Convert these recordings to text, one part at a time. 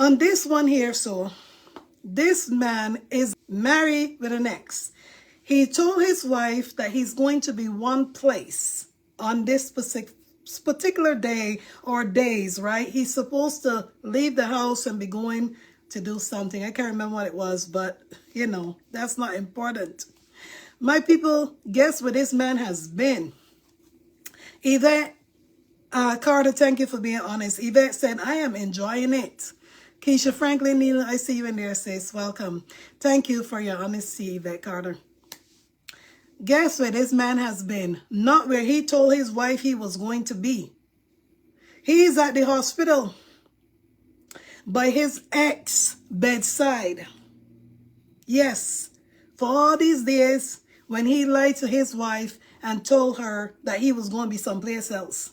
On this one here, so this man is married with an ex. He told his wife that he's going to be one place on this particular day or days, right? He's supposed to leave the house and be going to do something. I can't remember what it was, but you know, that's not important. My people, guess where this man has been? Yvette, Carter, thank you for being honest. Yvette said, I am enjoying it. Keisha Franklin, Neil, I see you in there, sis. Welcome. Thank you for your honesty, Yvette Carter. Guess where this man has been? Not where he told his wife he was going to be. He's at the hospital by his ex bedside. Yes, for all these days when he lied to his wife and told her that he was going to be someplace else.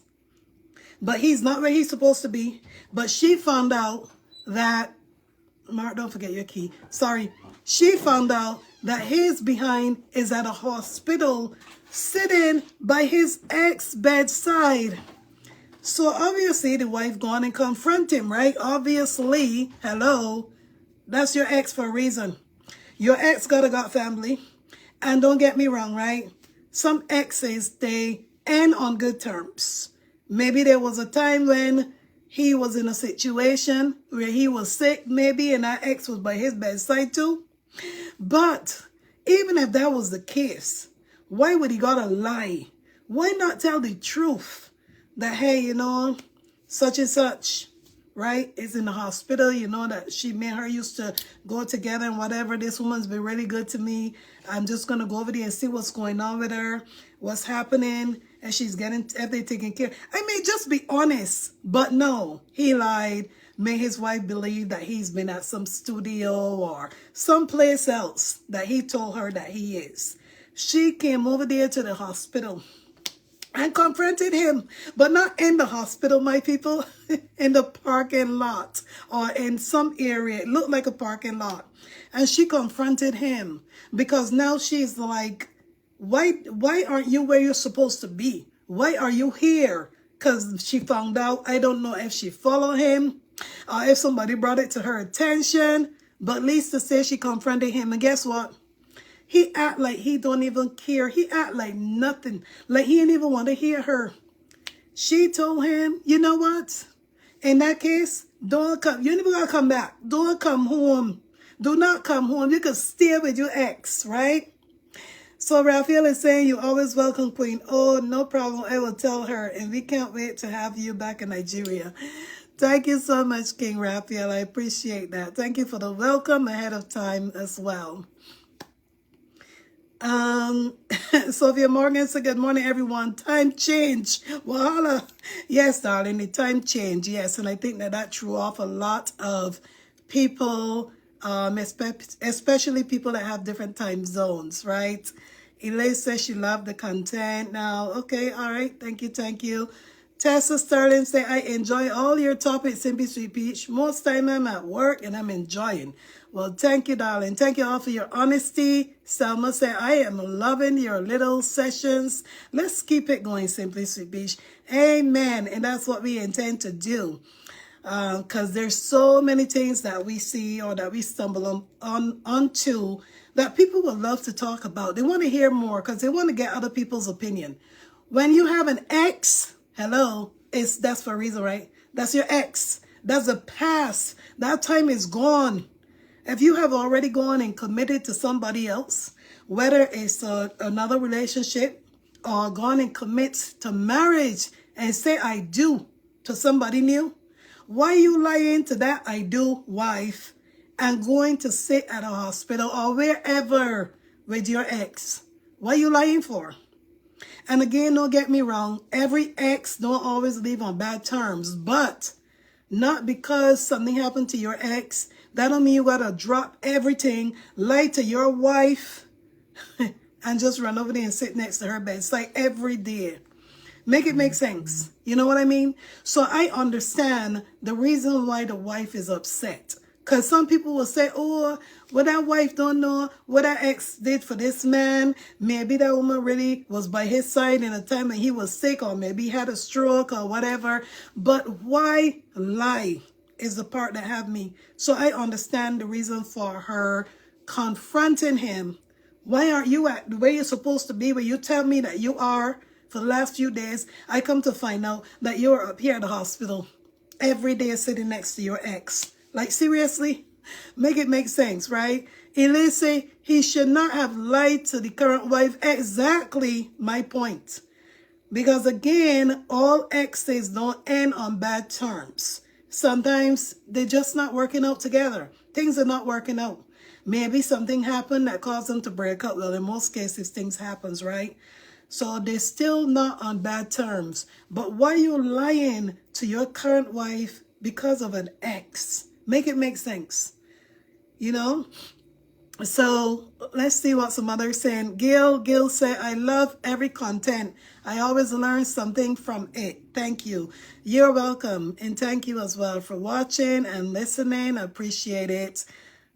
But he's not where he's supposed to be. But she found out that, Mark, don't forget your key. Sorry. She found out that his behind is at a hospital sitting by his ex bedside. So obviously the wife gone and confront him, right? Obviously, hello, that's your ex for a reason. Your ex got family. And don't get me wrong, right? Some exes, they end on good terms. Maybe there was a time when he was in a situation where he was sick, maybe, and that ex was by his bedside too. But even if that was the case, why would he gotta lie? Why not tell the truth that, hey, you know, such and such, right, is in the hospital, you know, that me and her used to go together and whatever. This woman's been really good to me. I'm just going to go over there and see what's going on with her, what's happening, and she's getting everything taken care of. I mean, just be honest. But no, he lied, made his wife believe that he's been at some studio or someplace else that he told her that he is. She came over there to the hospital and confronted him, but not in the hospital, my people, in the parking lot or in some area. It looked like a parking lot. And she confronted him because now she's like, why aren't you where you're supposed to be? Why are you here? Because she found out, I don't know if she followed him or if somebody brought it to her attention, but at least to say she confronted him. And guess what? He act like he don't even care. He act like nothing. Like he didn't even want to hear her. She told him, you know what? In that case, don't come. You never gotta come back. Don't come home. Do not come home. You can stay with your ex, right? So Raphael is saying, you're always welcome, Queen. Oh, no problem. I will tell her. And we can't wait to have you back in Nigeria. Thank you so much, King Raphael. I appreciate that. Thank you for the welcome ahead of time as well. Sophia Morgan said, good morning, everyone. Time change. Voila. Yes, darling, the time change. Yes, and I think that threw off a lot of people, especially people that have different time zones, right? Elaine says she loved the content. Now, okay, all right. Thank you, thank you. Tessa Sterling say, I enjoy all your topics, Simply Sweet Peach. Most time I'm at work and I'm enjoying. Well, thank you, darling. Thank you all for your honesty. Selma said, I am loving your little sessions. Let's keep it going, Simply Sweet Peach. Amen. And that's what we intend to do. Because there's so many things that we see or that we stumble onto that people would love to talk about. They want to hear more because they want to get other people's opinion. When you have an ex, hello, that's for a reason, right? That's your ex. That's the past. That time is gone. If you have already gone and committed to somebody else, whether it's another relationship or gone and commit to marriage and say I do to somebody new, why are you lying to that I do wife and going to sit at a hospital or wherever with your ex? What are you lying for? And again, don't get me wrong, every ex don't always leave on bad terms, but not because something happened to your ex, that don't mean you gotta drop everything, lie to your wife, and just run over there and sit next to her bedside every day. Make it make sense. You know what I mean? So I understand the reason why the wife is upset. Because some people will say, oh, well, that wife don't know what that ex did for this man. Maybe that woman really was by his side in a time when he was sick, or maybe he had a stroke or whatever. But why lie? is the part that have me. So I understand the reason for her confronting him. Why aren't you at the way you're supposed to be? When you tell me that you are for the last few days, I come to find out that you're up here at the hospital every day sitting next to your ex. Like, seriously? Make it make sense, right? Elise, he should not have lied to the current wife. Exactly my point. Because again, all exes don't end on bad terms. Sometimes they're just not working out together. Things are not working out. Maybe something happened that caused them to break up. Well, in most cases, things happens, right? So they're still not on bad terms. But why are you lying to your current wife because of an ex? Make it make sense. You know? So let's see what some others saying. Gil said, I love every content. I always learn something from it. Thank you. You're welcome. And thank you as well for watching and listening. I appreciate it.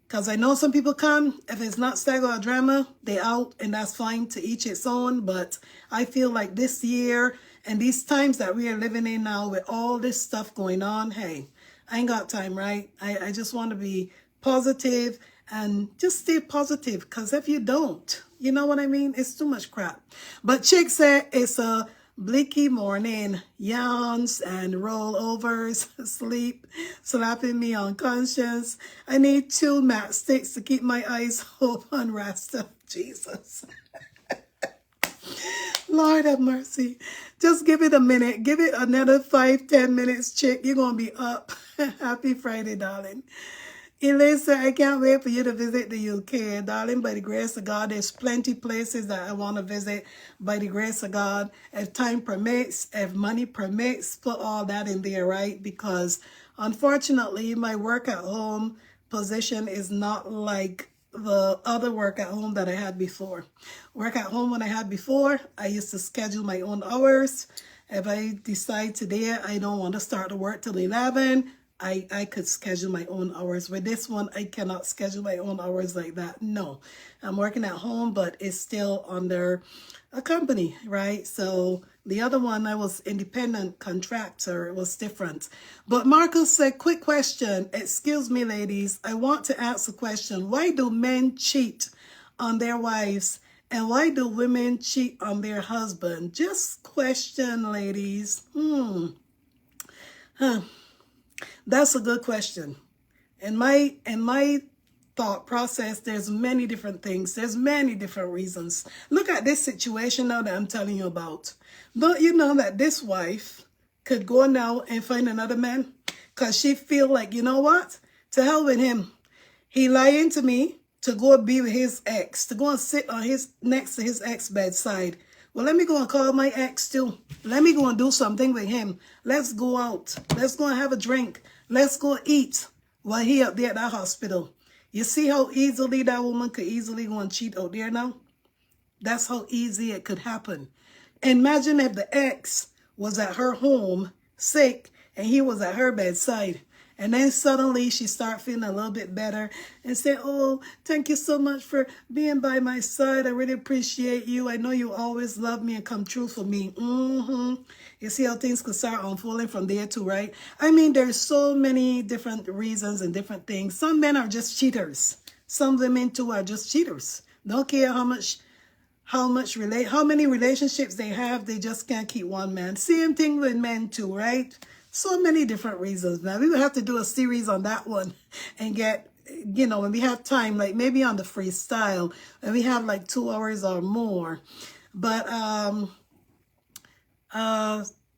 Because I know some people come, if it's not stagger or drama, they out, and that's fine, to each its own. But I feel like this year and these times that we are living in now with all this stuff going on, hey, I ain't got time, right? I just want to be positive and just stay positive. Because if you don't, you know what I mean? It's too much crap. But Chick said it's a bleaky morning, yawns and rollovers, sleep, slapping me unconscious. I need 2 matchsticks to keep my eyes open, Rasta. Jesus. Lord have mercy. Just give it a minute. Give it another 5-10 minutes, Chick. You're going to be up. Happy Friday, darling. Elisa, I can't wait for you to visit the UK, darling. By the grace of God, there's plenty places that I want to visit. By the grace of God, if time permits, if money permits, put all that in there, right? Because unfortunately, my work at home position is not like the other work at home that I had before. Work at home when I had before, I used to schedule my own hours. If I decide today I don't want to start the work till 11, I could schedule my own hours. With this one, I cannot schedule my own hours like that. No, I'm working at home, but it's still under a company, right? So the other one, I was independent contractor. It was different. But Marcus said, quick question. Excuse me, ladies. I want to ask a question. Why do men cheat on their wives? And why do women cheat on their husband? Just question, ladies. That's a good question. In my thought process, there's many different things. There's many different reasons. Look at this situation now that I'm telling you about. Don't you know that this wife could go now and find another man? Because she feel like, you know what? To hell with him. He lying to me to go be with his ex, to go and sit on next to his ex bedside. Well, let me go and call my ex too. Let me go and do something with him. Let's go out. Let's go and have a drink. Let's go eat while he up there at that hospital. You see how easily that woman could easily go and cheat out there now? That's how easy it could happen. Imagine if the ex was at her home sick and he was at her bedside. And then suddenly she started feeling a little bit better and said, oh, thank you so much for being by my side. I really appreciate you. I know you always love me and come true for me. You see how things could start unfolding from there too, right? I mean, there's so many different reasons and different things. Some men are just cheaters. Some women too are just cheaters. Don't care how many relationships they have, they just can't keep one man. Same thing with men too, right? So many different reasons. Now, we will have to do a series on that one and get, you know, when we have time, like maybe on the freestyle, and we have like 2 hours or more. But,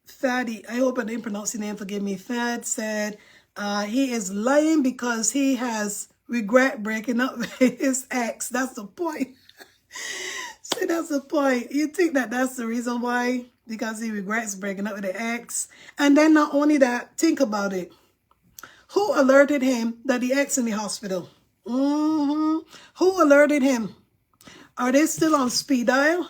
Faddy, I hope I didn't pronounce your name, forgive me. Fad said, he is lying because he has regret breaking up with his ex. That's the point. See, that's the point. You think that that's the reason why? Because he regrets breaking up with the ex. And then not only that, think about it. Who alerted him that the ex in the hospital? Who alerted him? Are they still on speed dial?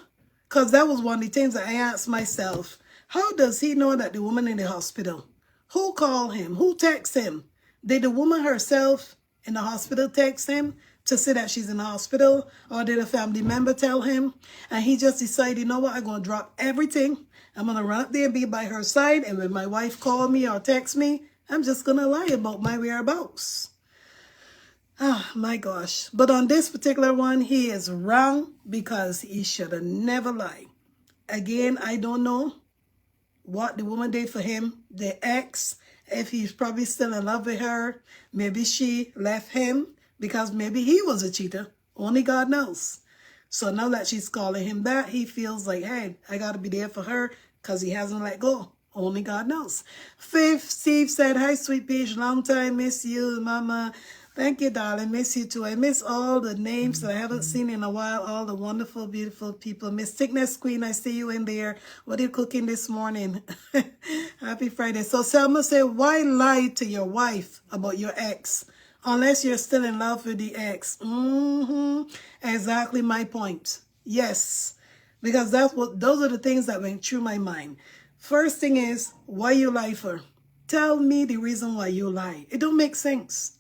Because that was one of the things that I asked myself. How does he know that the woman in the hospital? Who called him? Who texted him? Did the woman herself in the hospital text him to say that she's in the hospital? Or did a family member tell him? And he just decided, you know what, I'm going to drop everything. I'm going to run up there and be by her side. And when my wife call me or text me, I'm just going to lie about my whereabouts. Oh my gosh. But on this particular one, he is wrong because he should have never lied. Again, I don't know what the woman did for him, the ex, if he's probably still in love with her. Maybe she left him because maybe he was a cheater. Only God knows. So now that she's calling him back, he feels like, hey, I got to be there for her because he hasn't let go. Only God knows. Fifth, Steve said, hi, sweet peach. Long time. Miss you, mama. Thank you, darling. Miss you too. I miss all the names that I haven't seen in a while. All the wonderful, beautiful people. Miss Thickness Queen, I see you in there. What are you cooking this morning? Happy Friday. So Selma said, why lie to your wife about your ex? Unless you're still in love with the ex. Exactly my point. Yes. Because those are the things that went through my mind. First thing is, why you lie for? Tell me the reason why you lie. It don't make sense.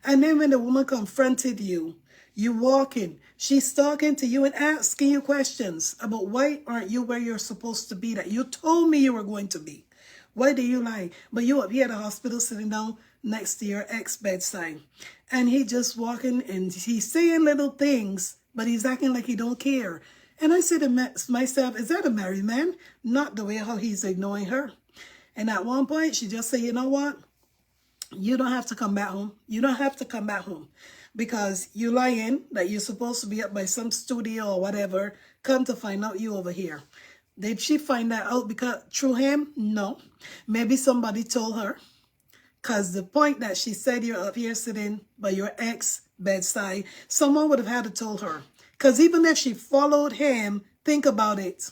And then when the woman confronted you, you walking, she's talking to you and asking you questions about why aren't you where you're supposed to be that you told me you were going to be. Why do you lie? But you up here at the hospital sitting down next to your ex bedside. And he just walking and he's saying little things, but he's acting like he don't care. And I said to myself, is that a married man? Not the way how he's ignoring her. And at one point, she just said, you know what? You don't have to come back home. You don't have to come back home because you lying that you're supposed to be up by some studio or whatever. Come to find out you over here. Did she find that out because through him? No. Maybe somebody told her. Because the point that she said you're up here sitting by your ex bedside, someone would have had to told her. Because even if she followed him, think about it.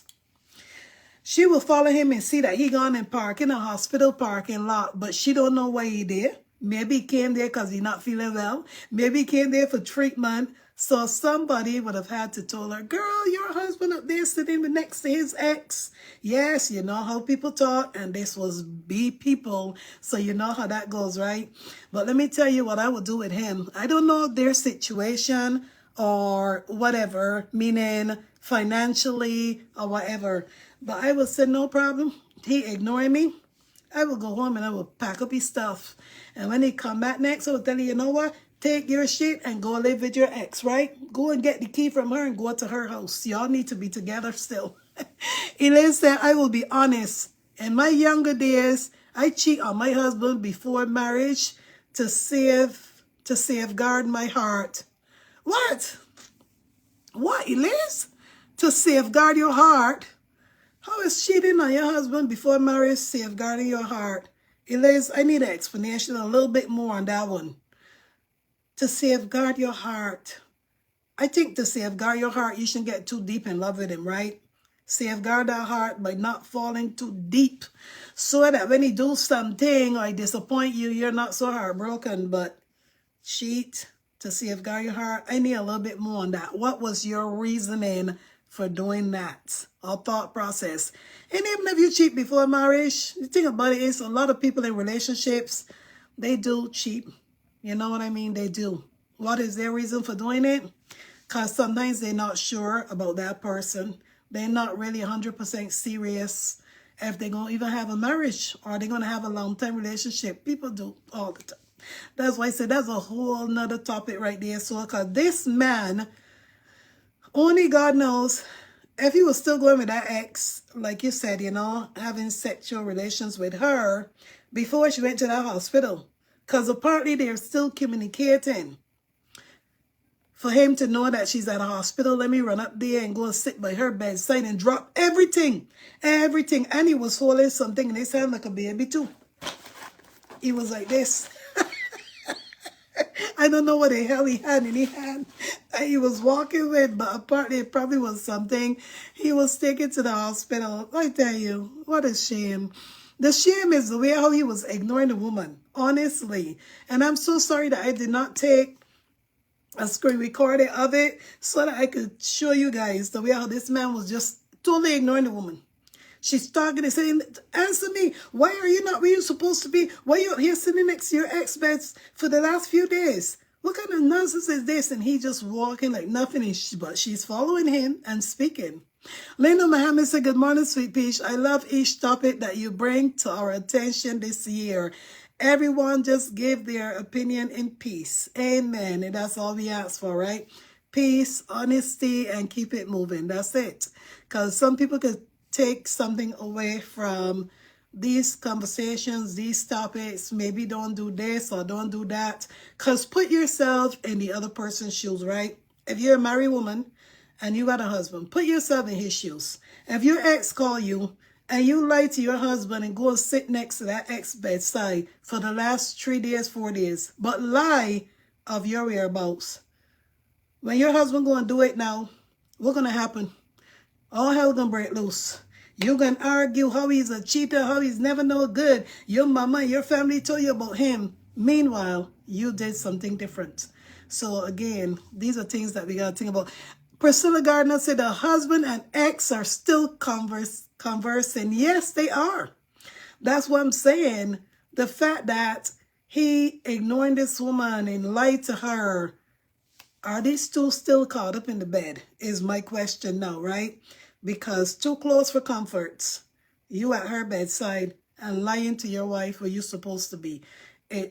She will follow him and see that he gone and park in a hospital parking lot, but she don't know why he there. Maybe he came there because he not feeling well. Maybe he came there for treatment. So somebody would have had to tell her, girl, your husband up there sitting next to his ex. Yes, you know how people talk, and this was B people, so you know how that goes, right? But let me tell you what I would do with him. I don't know their situation or whatever, meaning financially or whatever. But I would say, no problem. He ignoring me. I will go home and I will pack up his stuff. And when he come back next, I will tell you, you know what? Take your shit and go live with your ex, right? Go and get the key from her and go to her house. Y'all need to be together still. Elaine said, I will be honest. In my younger days, I cheat on my husband before marriage to safeguard my heart. What? What, Elise? To safeguard your heart? How is cheating on your husband before marriage safeguarding your heart? Elise, I need an explanation a little bit more on that one. To safeguard your heart. I think to safeguard your heart, you shouldn't get too deep in love with him, right? Safeguard that heart by not falling too deep. So that when he do something or he disappoint you, you're not so heartbroken. But cheat to safeguard your heart. I need a little bit more on that. What was your reasoning for doing that? Or thought process? And even if you cheat before marriage, the thing about it is a lot of people in relationships, they do cheat. You know what I mean? They do. What is their reason for doing it? Because sometimes they're not sure about that person. They're not really 100% serious if they're going to even have a marriage or they're going to have a long-term relationship. People do all the time. That's why I said that's a whole nother topic right there. So, because this man, only God knows if he was still going with that ex, like you said, you know, having sexual relations with her before she went to that hospital. Because apparently they're still communicating. For him to know that she's at a hospital, let me run up there and go and sit by her bedside and drop everything. Everything. And he was holding something and they sound like a baby too. He was like this. I don't know what the hell he had in his hand that he was walking with, but apparently it probably was something he was taken to the hospital. I tell you, what a shame. The shame is the way how he was ignoring the woman, honestly. And I'm so sorry that I did not take a screen recording of it so that I could show you guys the way how this man was just totally ignoring the woman. She's talking and saying, answer me. Why are you not where you're supposed to be? Why are you here sitting next to your ex-beds for the last few days? What kind of nonsense is this? And he just walking like nothing. But she's following him and speaking. Linda Muhammad said, good morning, sweet peach. I love each topic that you bring to our attention this year. Everyone just give their opinion in peace. Amen. And that's all we ask for, right? Peace, honesty, and keep it moving. That's it. Because some people could take something away from these conversations, these topics. Maybe don't do this or don't do that. Because put yourself in the other person's shoes, right? If you're a married woman and you got a husband, put yourself in his shoes. If your ex call you and you lie to your husband and go and sit next to that ex bedside for the last 3 days, 4 days, but lie of your whereabouts. When your husband going to do it now, what's going to happen? All hell going to break loose. You're going to argue how he's a cheater, how he's never no good. Your mama, your family told you about him. Meanwhile, you did something different. So again, these are things that we got to think about. Priscilla Gardner said the husband and ex are still conversing. Yes, they are. That's what I'm saying. The fact that he ignoring this woman and lied to her, are these two still caught up in the bed is my question now, right? Because too close for comforts. You at her bedside and lying to your wife where you're supposed to be.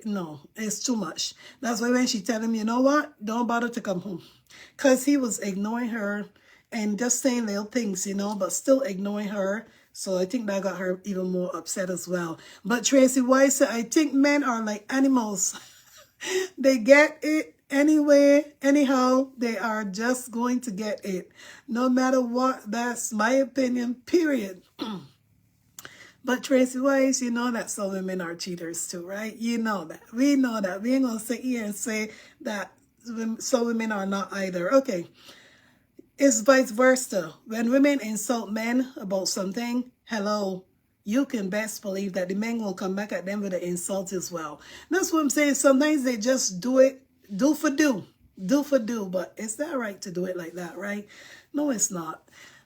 No, it's too much. That's why when she tell him, you know what? Don't bother to come home. Because he was ignoring her and just saying little things, you know, but still ignoring her. So I think that got her even more upset as well. But Tracy White said, I think men are like animals. They get it anyway, anyhow, they are just going to get it. No matter what, that's my opinion, period. But Tracy Wise, you know that some women are cheaters too, right? You know that. We know that. We ain't going to sit here and say that some women are not either. Okay. It's vice versa. When women insult men about something, hello, you can best believe that the men will come back at them with an insult as well. That's what I'm saying. Sometimes they just do it, do for do. Do for do. But is that right to do it like that, right? No, it's not.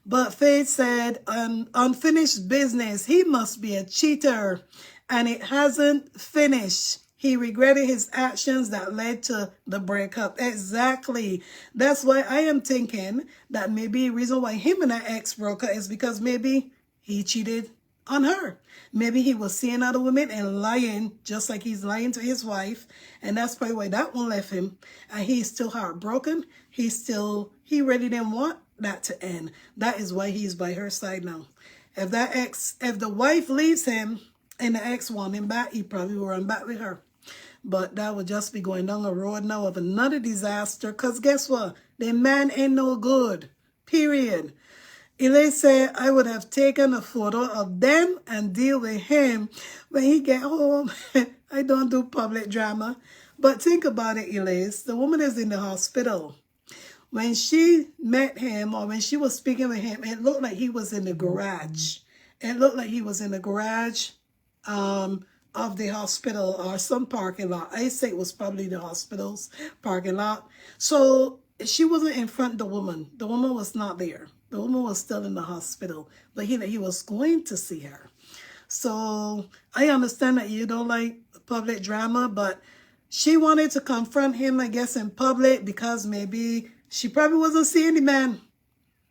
But Faith said, unfinished business. He must be a cheater. And it hasn't finished. He regretted his actions that led to the breakup. Exactly. That's why I am thinking that maybe the reason why him and that ex broke up is because maybe he cheated on her. Maybe he was seeing other women and lying just like he's lying to his wife. And that's probably why that one left him. And he's still heartbroken. He really didn't want that to end. That is why he's by her side now. If the wife leaves him and the ex want him back, he probably will run back with her. But that would just be going down a road now of another disaster. Because guess what? The man ain't no good. Period. Elay said, I would have taken a photo of them and deal with him when he get home. I don't do public drama. But think about it, Elay. The woman is in the hospital. When she met him or when she was speaking with him, it looked like he was in the garage. It looked like he was in the garage of the hospital or some parking lot. I say it was probably the hospital's parking lot. So she wasn't in front of the woman. The woman was not there. The woman was still in the hospital. But he was going to see her. So I understand that you don't like public drama, but she wanted to confront him, I guess, in public because maybe she probably wasn't seeing the man.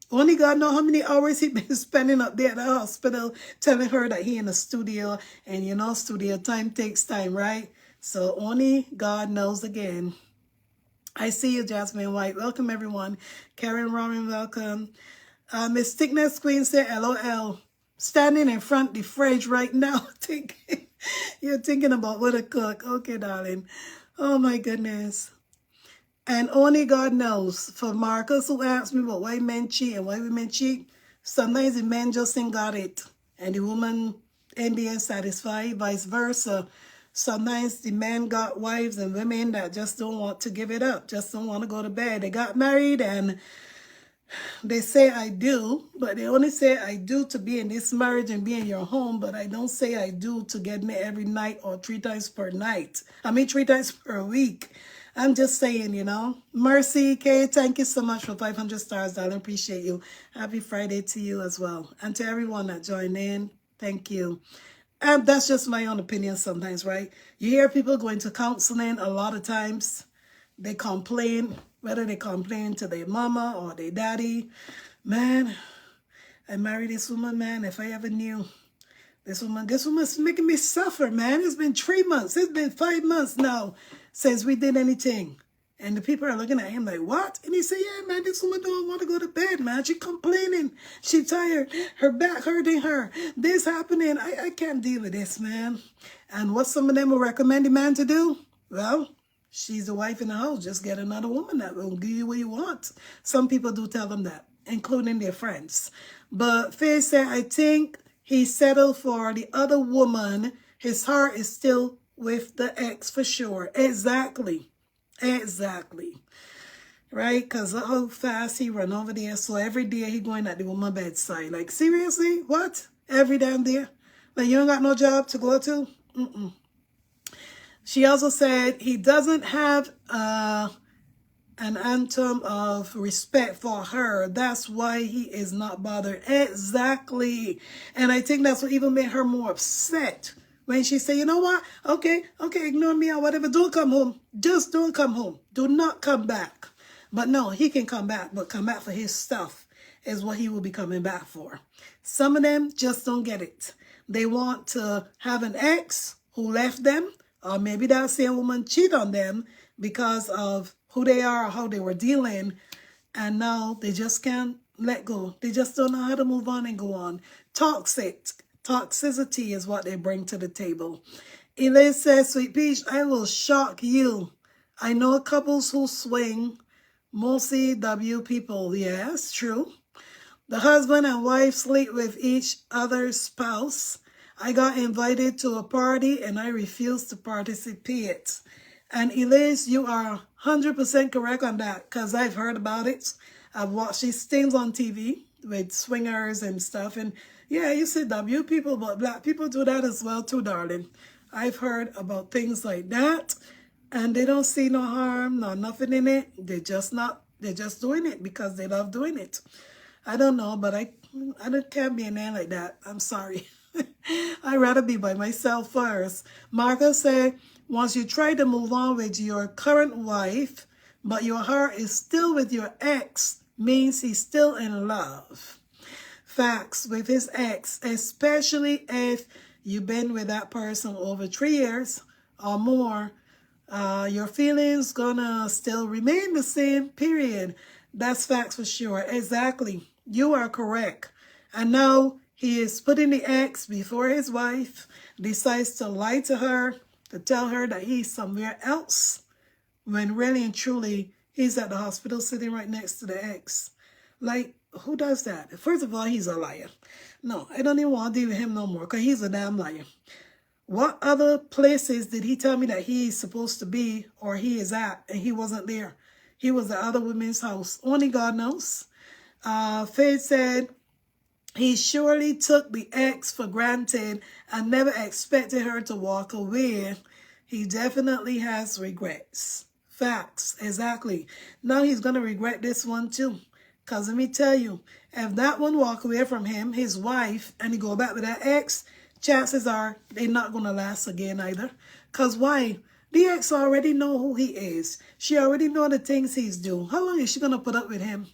Only God knows how many hours he been spending up there at the hospital telling her that he in the studio. And you know, studio time takes time, right? So only God knows again. I see you, Jasmine White. Welcome, everyone. Karen Roman, welcome. Miss Thickness Queen said, LOL. Standing in front of the fridge right now. You're thinking about what to cook. Okay, darling. Oh, my goodness. And only God knows. For Marcus, who asked me about why men cheat and why women cheat, sometimes the men just ain't got it. And the woman ain't being satisfied, vice versa. Sometimes the men got wives and women that just don't want to give it up, just don't want to go to bed. They got married and they say I do, but they only say I do to be in this marriage and be in your home, but I don't say I do to get me every night or 3 times per night. 3 times per week. I'm just saying, you know. Mercy, Kay, thank you so much for 500 stars, darling. Appreciate you. Happy Friday to you as well. And to everyone that joined in, thank you. And that's just my own opinion sometimes, right? You hear people going to counseling a lot of times. They complain, whether they complain to their mama or their daddy. Man, I married this woman, man. If I ever knew This woman's making me suffer, man. It's been 3 months. It's been 5 months now since we did anything. And the people are looking at him like, what? And he said, yeah, man, this woman don't want to go to bed, man. She complaining. She tired. Her back hurting her. This happening. I can't deal with this, man. And what some of them will recommend the man to do? Well, she's the wife in the house. Just get another woman that will give you what you want. Some people do tell them that, including their friends. But Faye said, I think he settled for the other woman. His heart is still with the ex for sure. Exactly. Exactly. Right? Because how fast he run over there. So every day he going at the woman bedside. Like, seriously? What? Every damn day? Like, you ain't got no job to go to? Mm-mm. She also said he doesn't have an anthem of respect for her. That's why he is not bothered. Exactly. And I think that's what even made her more upset. When she said, you know what? Okay, ignore me or whatever. Don't come home. Just don't come home. Do not come back. But no, he can come back. But come back for his stuff is what he will be coming back for. Some of them just don't get it. They want to have an ex who left them. Or maybe that same woman cheat on them because of who they are or how they were dealing. And now they just can't let go. They just don't know how to move on and go on. Toxicity is what they bring to the table. Elaine says, Sweet Peach, I will shock you. I know couples who swing, mostly W people. Yes, true. The husband and wife sleep with each other's spouse. I got invited to a party and I refused to participate. And Elise, you are 100% correct on that because I've heard about it. I've watched these things on TV with swingers and stuff. And yeah, you see W people, but black people do that as well too, darling. I've heard about things like that. And they don't see no harm, no nothing in it. They're just doing it because they love doing it. I don't know, but I can't be a man like that. I'm sorry. I'd rather be by myself first. Marco said, once you try to move on with your current wife, but your heart is still with your ex, means he's still in love. Facts with his ex, especially if you've been with that person over 3 years or more, your feelings gonna still remain the same, period. That's facts for sure. Exactly. You are correct. And now he is putting the ex before his wife, decides to lie to her, to tell her that he's somewhere else, when really and truly, he's at the hospital sitting right next to the ex. Like, who does that? First of all, he's a liar. No, I don't even want to deal with him no more, because he's a damn liar. What other places did he tell me that he's supposed to be, or he is at, and he wasn't there? He was at other women's house. Only God knows. Faith said, he surely took the ex for granted and never expected her to walk away. He definitely has regrets. Facts, exactly. Now he's going to regret this one too. Because let me tell you, if that one walk away from him, his wife, and he go back with that ex, chances are they're not going to last again either. Because why? The ex already know who he is. She already know the things he's doing. How long is she going to put up with him?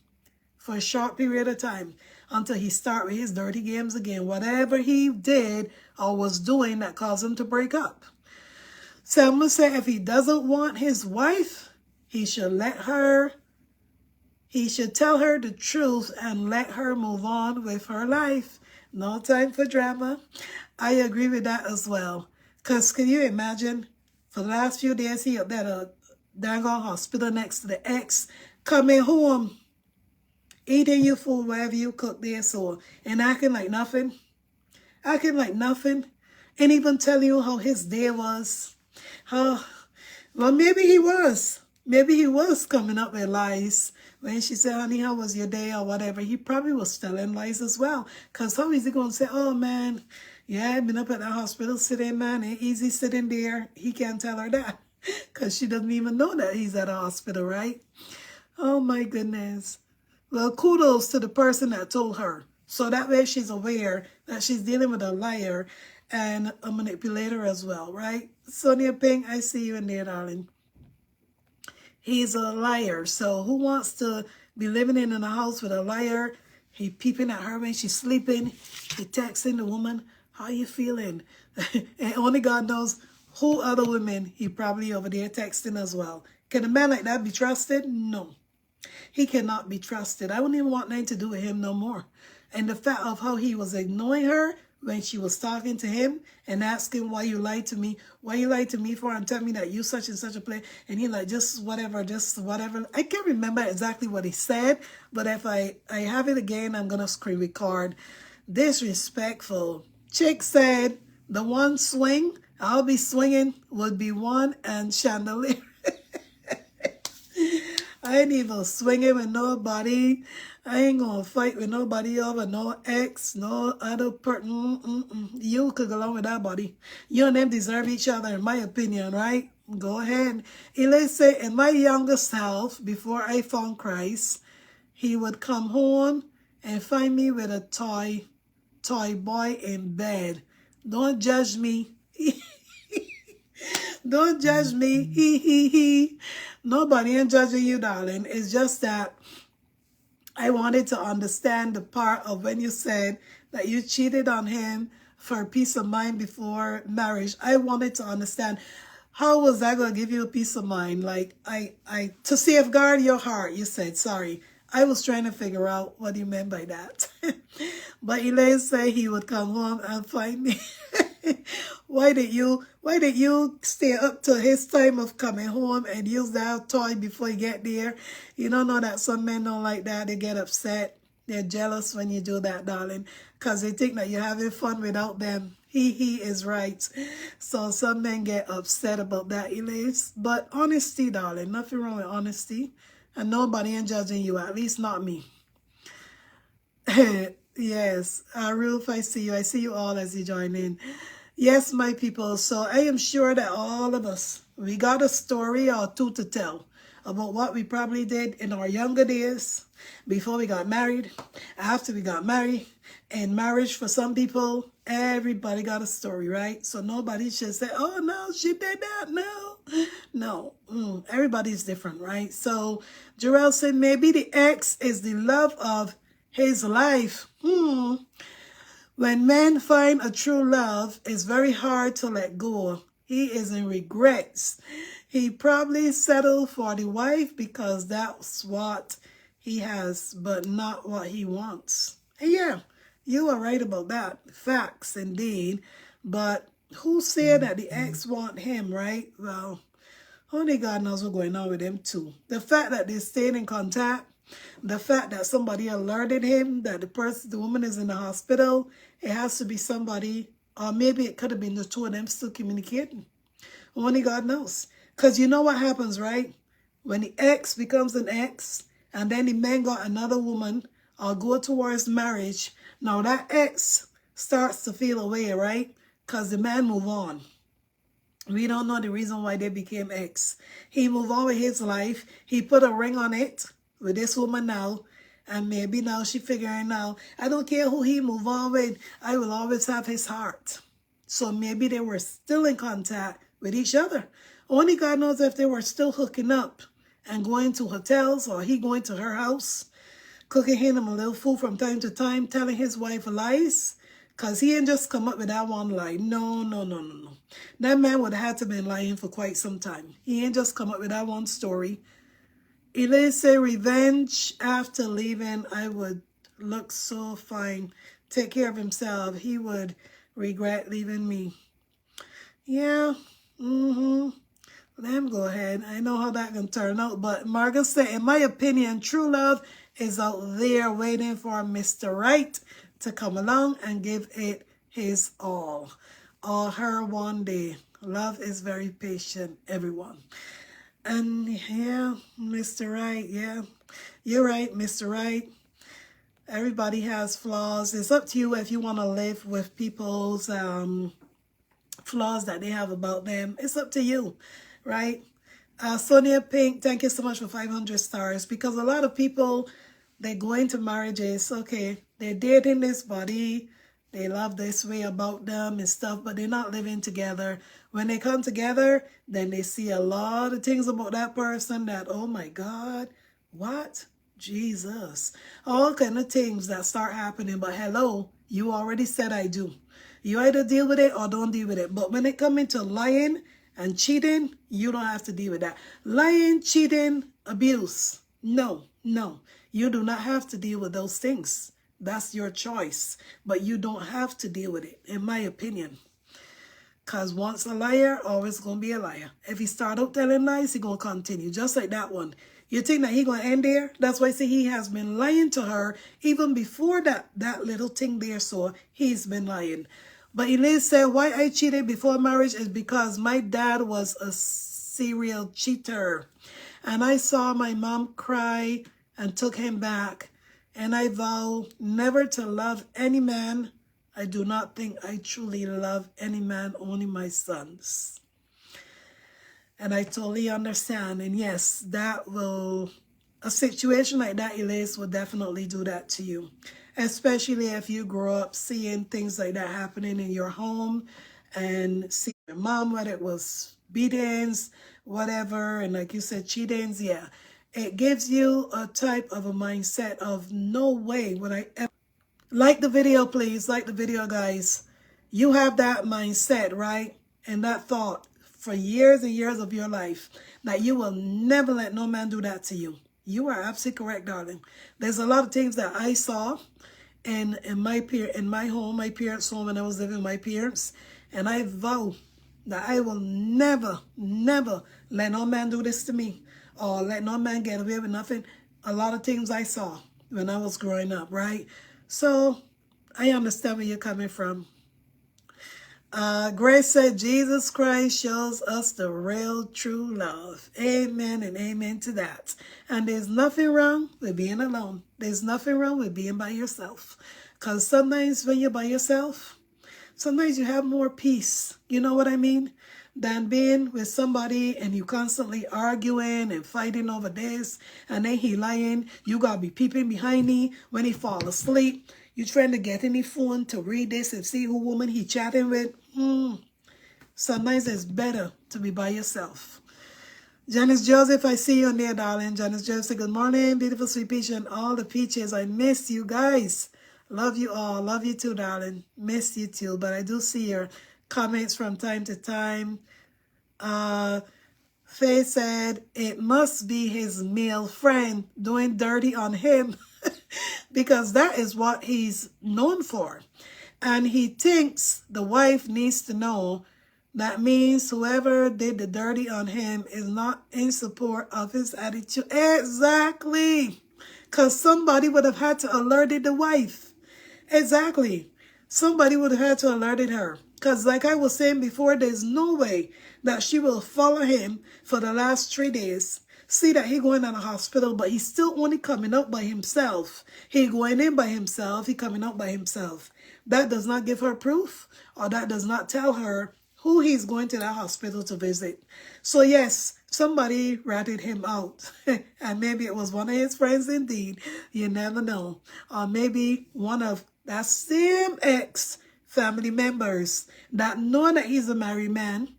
For a short period of time. Until he start with his dirty games again. Whatever he did or was doing that caused him to break up. So I'm going to say if he doesn't want his wife, he should tell her the truth and let her move on with her life. No time for drama. I agree with that as well. Because can you imagine, for the last few days, he up at a daggone hospital next to the ex, coming home, eating your food, whatever you cook there, so, and acting like nothing. Acting like nothing. And even telling you how his day was. Well, maybe he was. Maybe he was coming up with lies. When she said, honey, how was your day or whatever, he probably was telling lies as well. Because how is he going to say, oh, man, yeah, I've been up at the hospital sitting, man, ain't easy sitting there. He can't tell her that. Because she doesn't even know that he's at a hospital, right? Oh, my goodness. Well, kudos to the person that told her. So that way she's aware that she's dealing with a liar and a manipulator as well, right? Sonia Ping, I see you in there, darling. He's a liar. So who wants to be living in a house with a liar? He peeping at her when she's sleeping. He texting the woman How you feeling? And only God knows who other women he probably over there texting as well. Can a man like that be trusted? No. He cannot be trusted. I wouldn't even want nothing to do with him no more. And the fact of how he was ignoring her when she was talking to him and asking why you lied to me, why you lied to me for, and tell me that you such and such a place. And he like, just whatever. I can't remember exactly what he said, but if I have it again, I'm going to screen record. Disrespectful. Chick said, the one swing I'll be swinging would be one and chandelier. I ain't even swinging with nobody. I ain't gonna fight with nobody over no ex, no other person. You could go along with that, buddy. You and them deserve each other, in my opinion, right? Go ahead. Elise said, in my younger self, before I found Christ, he would come home and find me with a toy boy in bed. Don't judge me. Don't judge me. He. Nobody ain't judging you, darling. It's just that I wanted to understand the part of when you said that you cheated on him for peace of mind before marriage. I wanted to understand, how was that going to give you a peace of mind? Like, to safeguard your heart, you said, sorry. I was trying to figure out what you meant by that. But Elaine said he would come home and find me. Why did you stay up to his time of coming home and use that toy before you get there? You don't know that some men don't like that. They get upset. They're jealous when you do that, darling, because they think that you're having fun without them. He is right. So some men get upset about that, Elise. But honesty, darling, nothing wrong with honesty. And nobody ain't judging you, at least not me. Yes, Ruth, I see you. I see you all as you join in. Yes, my people. So I am sure that all of us, we got a story or two to tell about what we probably did in our younger days, before we got married, after we got married. In marriage, for some people, everybody got a story, right? So nobody should say, oh, no, she did that. No. Everybody's different, right? So Jarrell said, maybe the ex is the love of his life. When men find a true love, it's very hard to let go. He is in regrets. He probably settled for the wife because that's what he has, but not what he wants. And yeah, you are right about that. Facts, indeed. But who said that the ex want him, right? Well, only God knows what's going on with him too. The fact that they stayed in contact, the fact that somebody alerted him that the woman is in the hospital, it has to be somebody, or maybe it could have been the two of them still communicating. Only God knows. Because you know what happens, right? When the ex becomes an ex, and then the man got another woman, or go towards marriage, now that ex starts to feel away, right? Because the man move on. We don't know the reason why they became ex. He moved on with his life. He put a ring on it with this woman now. And maybe now she figuring out, I don't care who he move on with, I will always have his heart. So maybe they were still in contact with each other. Only God knows if they were still hooking up and going to hotels, or he going to her house, cooking him a little food from time to time, telling his wife lies. Because he ain't just come up with that one lie. No. That man would have to been lying for quite some time. He ain't just come up with that one story. Elise said, revenge after leaving, I would look so fine. Take care of himself. He would regret leaving me. Yeah. Let him go ahead. I know how that can turn out. But Margaret said, in my opinion, true love is out there waiting for Mr. Right to come along and give it his all, or her one day. Love is very patient, everyone. And yeah, Mr. Right, yeah, you're right, Mr. Right. Everybody has flaws. It's up to you if you want to live with people's flaws that they have about them. It's up to you, right? Sonia Pink, thank you so much for 500 stars. Because a lot of people, they go into marriages, okay, they're dating this body, they love this way about them and stuff, but they're not living together. When they come together, then they see a lot of things about that person that, oh my God, what? Jesus. All kind of things that start happening. But hello, you already said I do. You either deal with it or don't deal with it. But when it comes into lying and cheating, you don't have to deal with that. Lying, cheating, abuse. No, no. You do not have to deal with those things. That's your choice. But you don't have to deal with it, in my opinion. Because once a liar, always going to be a liar. If he start out telling lies, he going to continue. Just like that one. You think that he going to end there? That's why I say he has been lying to her even before that little thing there. So he's been lying. But Elise said, why I cheated before marriage is because my dad was a serial cheater. And I saw my mom cry and took him back. And I vow never to love any man. I do not think I truly love any man, only my sons. And I totally understand. And yes, a situation like that, Elise, will definitely do that to you. Especially if you grow up seeing things like that happening in your home and see your mom, whether it was beatings, whatever, and like you said, cheatings, yeah. It gives you a type of a mindset of no way would I ever. Like the video, please. Like the video, guys. You have that mindset, right? And that thought for years and years of your life that you will never let no man do that to you. You are absolutely correct, darling. There's a lot of things that I saw in my home, my parents' home, when I was living with my parents. And I vow that I will never, never let no man do this to me. Or let no man get away with nothing. A lot of things I saw when I was growing up, right? So, I understand where you're coming from. Grace said, Jesus Christ shows us the real true love. Amen and amen to that. And there's nothing wrong with being alone. There's nothing wrong with being by yourself. Because sometimes when you're by yourself, sometimes you have more peace. You know what I mean? Than being with somebody and you constantly arguing and fighting over this, and then he lying. You gotta be peeping behind me when he fall asleep. You trying to get any phone to read this and see who woman he chatting with. Sometimes it's better to be by yourself. Janice Joseph, I see you on there, darling. Janice Joseph, good morning, beautiful sweet peach and all the peaches. I miss you guys. Love you all. Love you too, darling. Miss you too. But I do see your comments from time to time. Faye said it must be his male friend doing dirty on him because that is what he's known for. And he thinks the wife needs to know that means whoever did the dirty on him is not in support of his attitude. Exactly. Because somebody would have had to alerted the wife. Exactly. Somebody would have had to alerted her. Because like I was saying before, there's no way that she will follow him for the last 3 days. See that he going to the hospital, but he's still only coming out by himself. He going in by himself. He coming out by himself. That does not give her proof, or that does not tell her who he's going to that hospital to visit. So yes, somebody ratted him out. And maybe it was one of his friends indeed. You never know. Or maybe one of that same ex family members that know that he's a married man.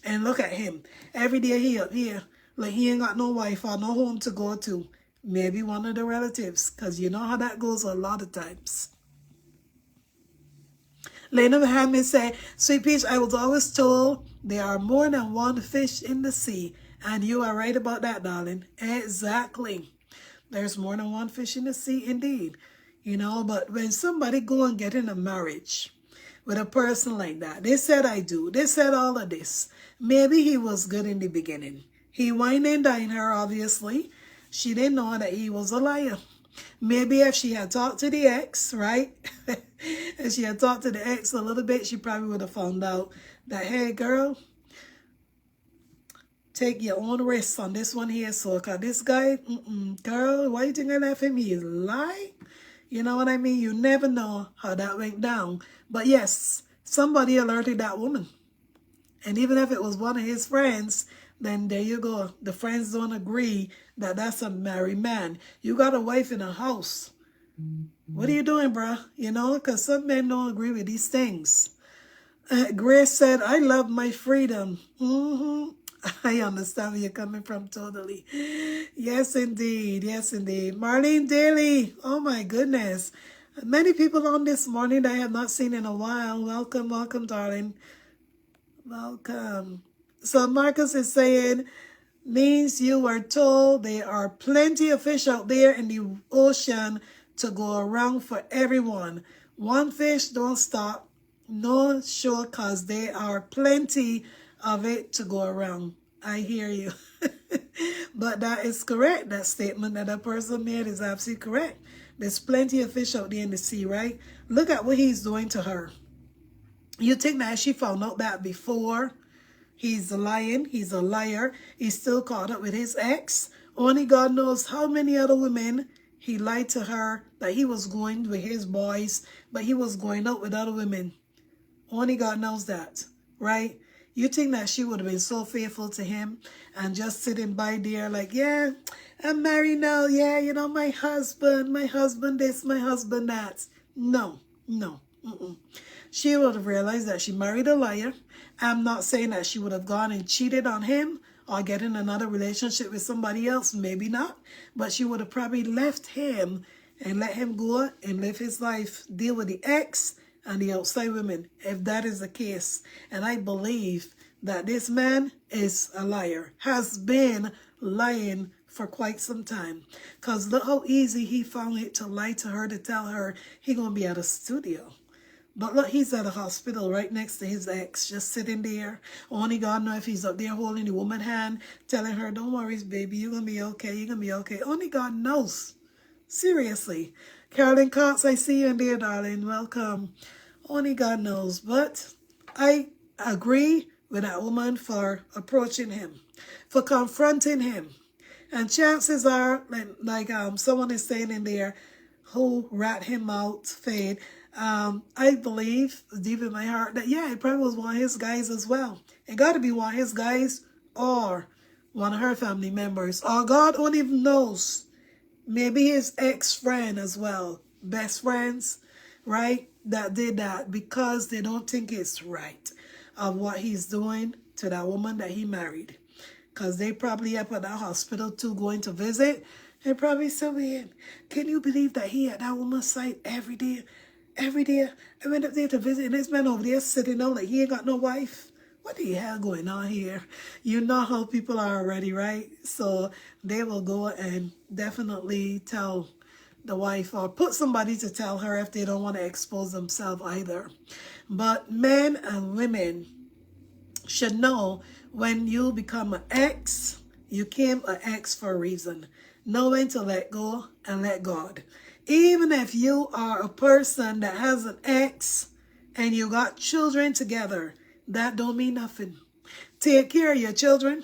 And look at him. Every day he up here. Like he ain't got no wife or no home to go to. Maybe one of the relatives. Because you know how that goes a lot of times. Lena Mohammed said, Sweet Peach, I was always told there are more than one fish in the sea. And you are right about that, darling. Exactly. There's more than one fish in the sea, indeed. You know, but when somebody go and get in a marriage with a person like that, they said I do. They said all of this. Maybe he was good in the beginning. He wined and dined her, obviously. She didn't know that he was a liar. Maybe if she had talked to the ex, right? If she had talked to the ex a little bit, she probably would have found out that, hey, girl, take your own risk on this one here. So, cause this guy, girl, why you think I left him? He's lying. You know what I mean? You never know how that went down. But yes, somebody alerted that woman. And even if it was one of his friends, then there you go. The friends don't agree that that's a married man. You got a wife in a house. What are you doing, bruh? You know, because some men don't agree with these things. Grace said, I love my freedom. I understand where you're coming from totally. Yes, indeed. Yes, indeed. Marlene Daly. Oh, my goodness. Many people on this morning that I have not seen in a while. Welcome, welcome, darling. Welcome. So Marcus is saying, means you were told there are plenty of fish out there in the ocean to go around for everyone. One fish don't stop. No, sure, cause there are plenty of it to go around. I hear you. But that is correct. That statement that person made is absolutely correct. There's plenty of fish out there in the sea, right? Look at what he's doing to her. You think that she found out that before? He's lying. He's a liar. He's still caught up with his ex. Only God knows how many other women he lied to her that he was going with his boys, but he was going out with other women. Only God knows that, right? You think that she would have been so faithful to him and just sitting by there like, yeah, I'm married now. Yeah, you know, my husband this, my husband that. No, no. She would have realized that she married a liar. I'm not saying that she would have gone and cheated on him or get in another relationship with somebody else. Maybe not. But she would have probably left him and let him go and live his life, deal with the ex and the outside women, if that is the case. And I believe that this man is a liar, has been lying for quite some time. Because look how easy he found it to lie to her, to tell her he going to be at a studio. But look, he's at a hospital right next to his ex, just sitting there. Only God knows if he's up there holding the woman's hand, telling her, don't worry, baby, you're going to be okay, you're going to be okay. Only God knows. Seriously. Carolyn Cox, I see you in there, darling. Welcome. Only God knows. But I agree with that woman for approaching him, for confronting him. And chances are, like someone is saying in there, who rat him out, Fade. I believe deep in my heart that, yeah, it probably was one of his guys as well. It got to be one of his guys or one of her family members. Or God only knows. Maybe his ex-friend as well. Best friends, right? That did that because they don't think it's right of what he's doing to that woman that he married. Because they probably up at that hospital too, going to visit. And probably saying, can you believe that he at that woman's side every day? Every day. I went up there to visit and this man over there sitting down like he ain't got no wife. What the hell going on here? You know how people are already, right? So they will go and definitely tell the wife or put somebody to tell her if they don't want to expose themselves either. But men and women should know when you become an ex, you came an ex for a reason. Know when to let go and let God. Even if you are a person that has an ex and you got children together, that don't mean nothing. Take care of your children.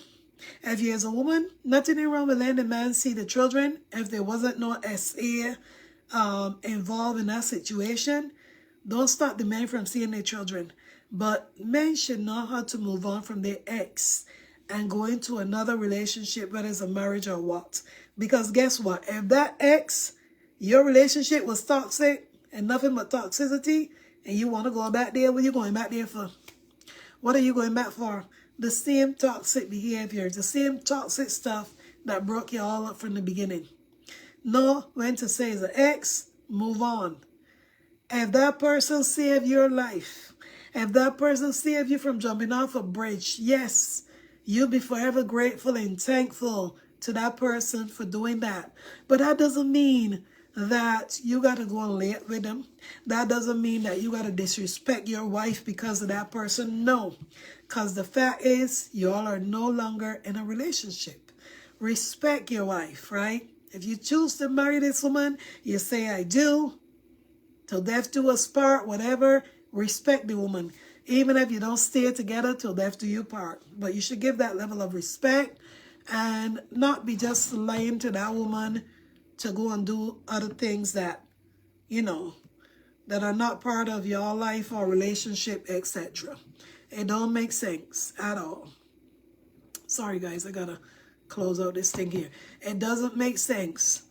If you're a woman, nothing wrong with letting the man see the children. If there wasn't no SA involved in that situation, don't stop the men from seeing their children. But men should know how to move on from their ex and go into another relationship, whether it's a marriage or what. Because guess what? If that ex, your relationship was toxic and nothing but toxicity, and you want to go back there, what are you going back there for? What are you going back for? The same toxic behavior, the same toxic stuff that broke you all up from the beginning. Know when to say as an ex, move on. If that person saved your life, if that person saved you from jumping off a bridge, yes, you'll be forever grateful and thankful to that person for doing that. But that doesn't mean that you got to go and lay it with them. That doesn't mean that you got to disrespect your wife because of that person. No, because the fact is you all are no longer in a relationship. Respect your wife, right? If you choose to marry this woman, you say, I do. Till death do us part, whatever. Respect the woman. Even if you don't stay together till death do you part. But you should give that level of respect and not be just lying to that woman to go and do other things that, you know, that are not part of your life or relationship, etc. It don't make sense at all. Sorry, guys, I gotta close out this thing here. It doesn't make sense.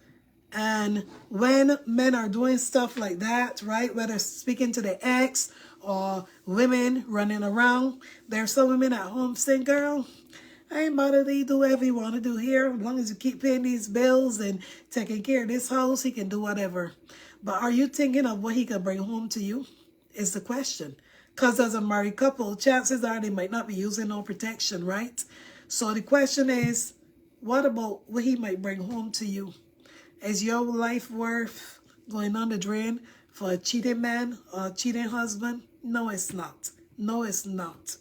And when men are doing stuff like that, right, whether speaking to the ex or women running around, there's some women at home saying, girl, I ain't bothered to do whatever you want to do here. As long as you keep paying these bills and taking care of this house, he can do whatever. But are you thinking of what he could bring home to you? Is the question. Because as a married couple, chances are they might not be using no protection, right? So the question is, what about what he might bring home to you? Is your life worth going on the drain for a cheating man or a cheating husband? No, it's not. No, it's not.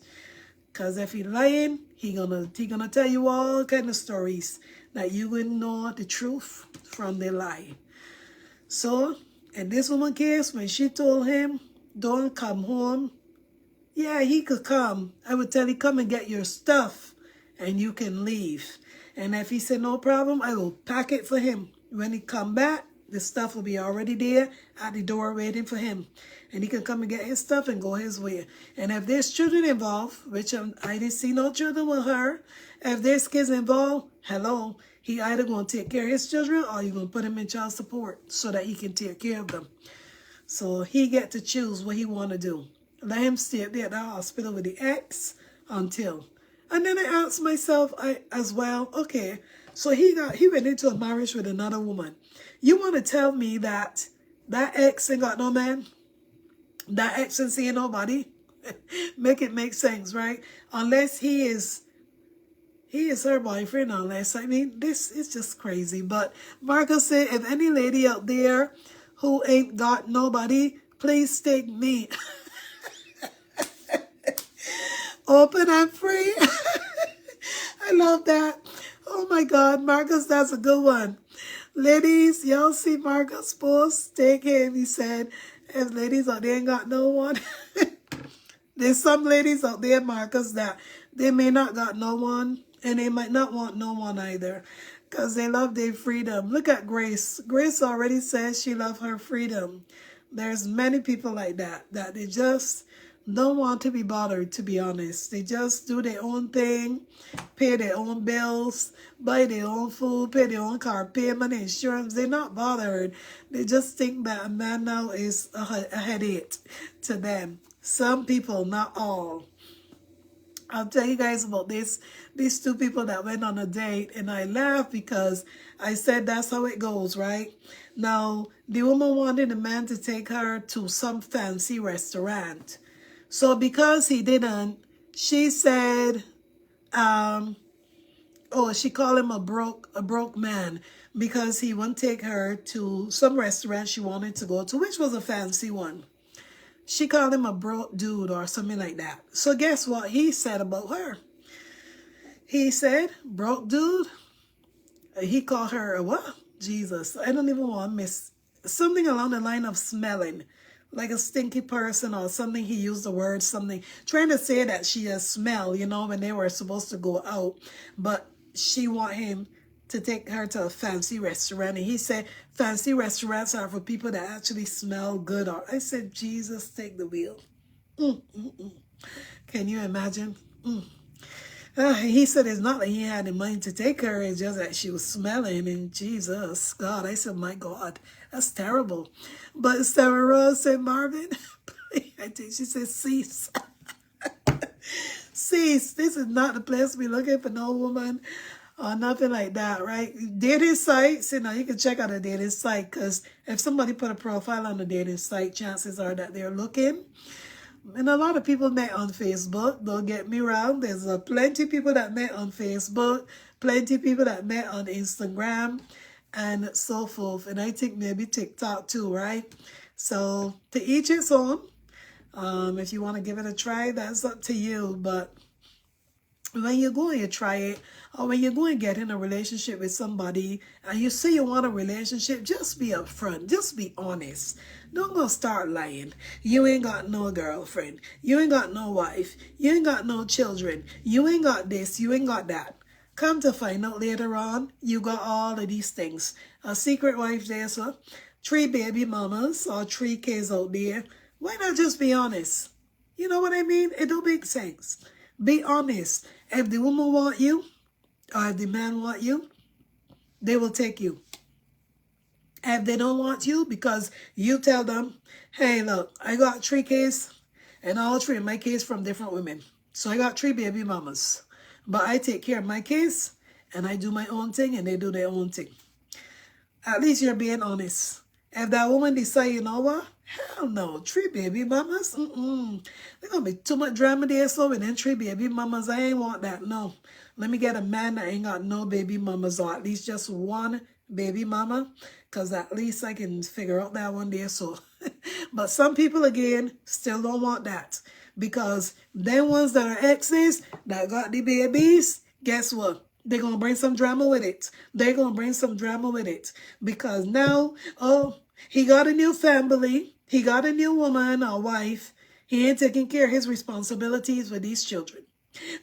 Because if he's lying, he gonna tell you all kind of stories that you wouldn't know the truth from the lie. So, in this woman's case, when she told him, don't come home, yeah, he could come. I would tell him, come and get your stuff and you can leave. And if he said, no problem, I will pack it for him. When he come back, the stuff will be already there at the door waiting for him. And he can come and get his stuff and go his way. And if there's children involved, which I didn't see no children with her, if there's kids involved, hello, he either going to take care of his children or you're going to put him in child support so that he can take care of them. So he get to choose what he want to do. Let him stay there at the hospital with the ex until. And then I asked myself as well, okay, so he went into a marriage with another woman. You want to tell me that ex ain't got no man? That ex ain't seeing nobody? Make it make sense, right? Unless he is her boyfriend, unless, I mean, this is just crazy. But Marcus said, if any lady out there who ain't got nobody, please take me. Open and free. I love that. Oh my God, Marcus, that's a good one. Ladies, y'all see Marcus' post? Take him, he said. If ladies out there ain't got no one. There's some ladies out there, Marcus, that they may not got no one. And they might not want no one either. Because they love their freedom. Look at Grace. Grace already says she loves her freedom. There's many people like that. That they just don't want to be bothered, to be honest. They just do their own thing, pay their own bills, buy their own food, pay their own car payment, insurance. They're not bothered. They just think that a man now is a headache to them. Some people, not all. I'll tell you guys about these two people that went on a date, and I laughed because I said that's how it goes, right? Now, the woman wanted the man to take her to some fancy restaurant. So because he didn't, she said, she called him a broke man because he wouldn't take her to some restaurant she wanted to go to, which was a fancy one. She called him a broke dude or something like that. So guess what he said about her? He said, broke dude. He called her a what? Jesus, I don't even want to miss something along the line of smelling. Like a stinky person or something. He used the word something. Trying to say that she has smell, you know, when they were supposed to go out. But she want him to take her to a fancy restaurant. And he said, fancy restaurants are for people that actually smell good. Or I said, Jesus, take the wheel. Can you imagine? He said it's not that he had the money to take her. It's just that she was smelling. And Jesus, God, I said, my God, that's terrible. But Sarah Rose said, Marvin, I think she said, cease. Cease. This is not the place to be looking for no woman or nothing like that, right? Dating sites, you know, you can check out a dating site because if somebody put a profile on the dating site, chances are that they're looking. And a lot of people met on Facebook. Don't get me wrong. There's plenty of people that met on Facebook, plenty of people that met on Instagram, and so forth. And I think maybe TikTok too, right? So to each its own. If you want to give it a try, that's up to you. But when you go and you try it, or when you go and get in a relationship with somebody and you say you want a relationship, just be upfront. Just be honest. Don't go start lying. You ain't got no girlfriend. You ain't got no wife. You ain't got no children. You ain't got this. You ain't got that. Come to find out later on, you got all of these things. A secret wife there, so 3 baby mamas or 3 kids out there. Why not just be honest? You know what I mean? It don't make sense. Be honest. If the woman want you, or if the man want you, they will take you. If they don't want you, because you tell them, hey, look, I got 3 kids, and all 3 of my kids from different women. So I got 3 baby mamas. But I take care of my kids, and I do my own thing, and they do their own thing. At least you're being honest. If that woman decide, you know what? Hell no, 3 baby mamas? There's gonna be too much drama there, so and then 3 baby mamas, I ain't want that, no. Let me get a man that ain't got no baby mamas, or at least just one baby mama, because at least I can figure out that one there, so. But some people, again, still don't want that, because them ones that are exes, that got the babies, guess what? They're going to bring some drama with it. They're going to bring some drama with it. Because now, oh, he got a new family. He got a new woman or wife. He ain't taking care of his responsibilities with these children.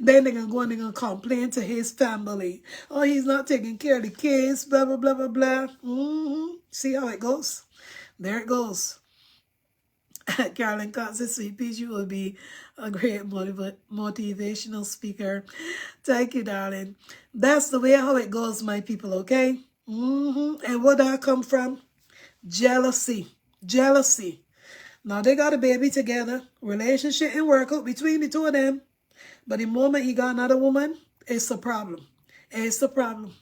Then they're going to go and they're going to complain to his family. Oh, he's not taking care of the kids, blah, blah, blah, blah, blah. See how it goes? There it goes. Carolyn Cox says, Sweet Peach, you will be a great motivational speaker. Thank you, darling. That's the way how it goes, my people, okay? And where that come from? Jealousy. Jealousy. Now, they got a baby together. Relationship and work out between the two of them. But the moment he got another woman, it's a problem. It's a problem.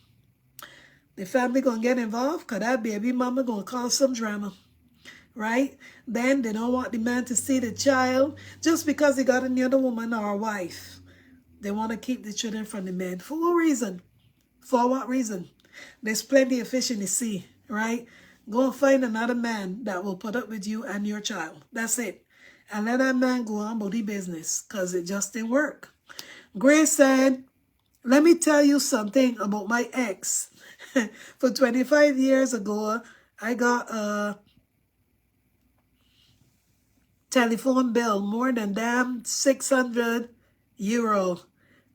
The family going to get involved because that baby mama going to cause some drama. Right? Then they don't want the man to see the child just because he got another woman or a wife. They want to keep the children from the man. For what reason? For what reason? There's plenty of fish in the sea, right? Go and find another man that will put up with you and your child. That's it. And let that man go on about the business because it just didn't work. Grace said, let me tell you something about my ex. For 25 years ago, I got a telephone bill more than damn 600 euro.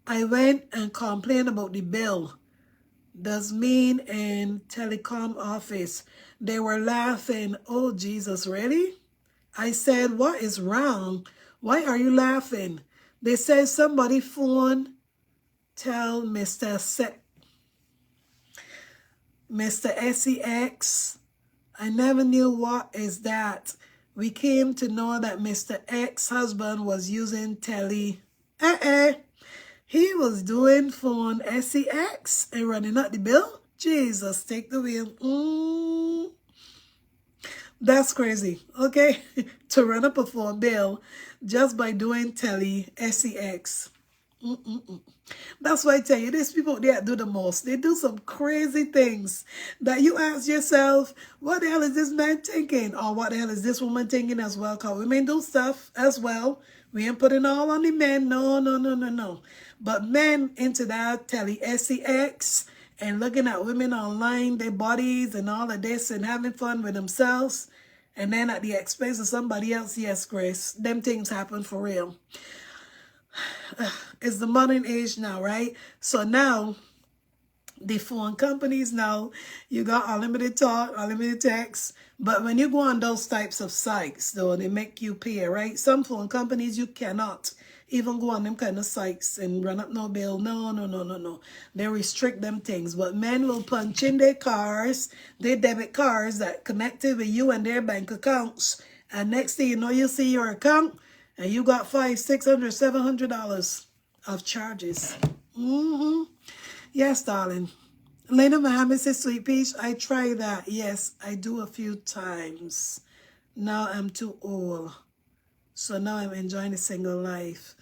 I went and complained about the bill. Does mean in telecom office. They were laughing. Oh, Jesus, really? I said, what is wrong? Why are you laughing? They said somebody phone tell Mr. SEX. I never knew what is that. We came to know that Mr. Ex-husband was using tele. He was doing phone SEX and running out the bill. Jesus, take the wheel. That's crazy, okay? To run up a phone bill just by doing tele SEX. That's why I tell you, these people that do the most. They do some crazy things that you ask yourself, what the hell is this man thinking? Or what the hell is this woman thinking as well? Because women do stuff as well. We ain't putting all on the men. No. But men into that tele SEX and looking at women online, their bodies and all of this and having fun with themselves. And then at the expense of somebody else, yes, Grace, them things happen for real. It's the modern age now, right? So now, the phone companies now, you got unlimited talk, unlimited text. But when you go on those types of sites, though, they make you pay, right? Some phone companies, you cannot even go on them kind of sites and run up no bill. No. They restrict them things. But men will punch in their cars, their debit cards that connected with you and their bank accounts. And next thing you know, you see your account, and you got $500, $600, $700 of charges. Yes, darling. Lena Mohammed says, Sweet Peach, I try that. Yes, I do a few times. Now I'm too old. So now I'm enjoying the single life.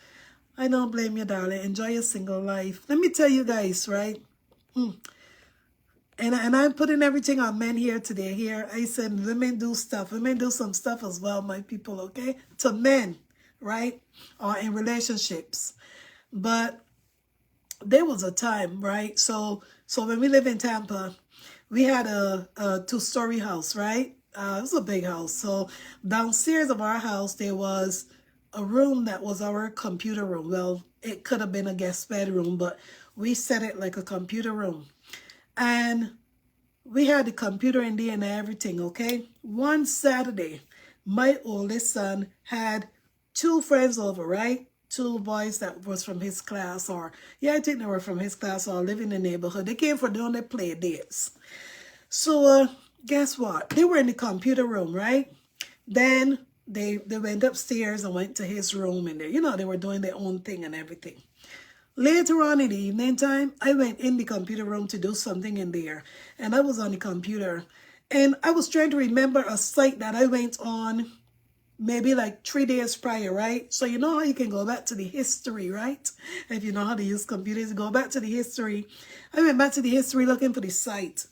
I don't blame you, darling. Enjoy your single life. Let me tell you guys, right? And I'm putting everything on men here today. Here, I said women do stuff. Women do some stuff as well, my people, okay? To men, right? Or in relationships. But there was a time, right? So when we live in Tampa, we had a 2-story house, right? It was a big house. So downstairs of our house, there was a room that was our computer room. Well, it could have been a guest bedroom, but we set it like a computer room. And we had the computer in there and everything, okay? One Saturday, my oldest son had 2 friends over, right? 2 boys that was from his class, or yeah, I think they were from his class or live in the neighborhood. They came for doing their play dates. So guess what? They were in the computer room, right? Then they went upstairs and went to his room, and they were doing their own thing and everything. Later on in the evening time, I went in the computer room to do something in there, and I was on the computer, And I was trying to remember a site that I went on maybe like 3 days prior, right? So you know how you can go back to the history, right? If you know how to use computers, go back to the history. I went back to the history looking for the site.